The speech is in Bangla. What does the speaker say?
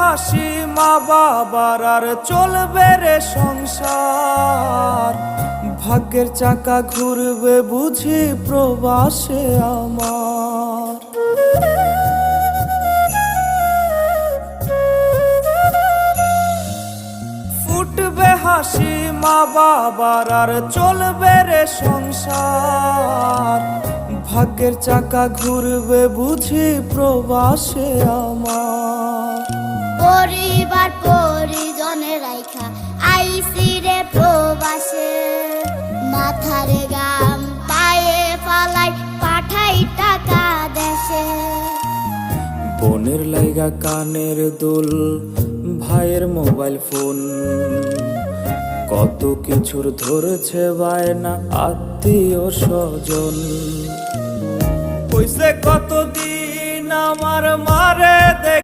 হাসি মা বাবার আর চলবে রে সংসার। ভাগ্যের চাকা ঘুরবে বুঝি প্রবাসে আমার। ফুটবে হাসি মা বাবার আর চলবে রে সংসার। ভাগ্যের চাকা ঘুরবে বুঝি প্রবাসে আমার। পরিবার পরিজনে রাইখা আইসি রে প্রবাসে, মাথারে গাম পায়ে ফালাই পাঠাই টাকা দেশে। বোনের লাইগা কানের দুল, ভাইয়ের মোবাইল ফোন, কত কিছুর ধরেছে বায়না আত্মীয় স্বজন। কইছে কতদিন আমার মারে দেখ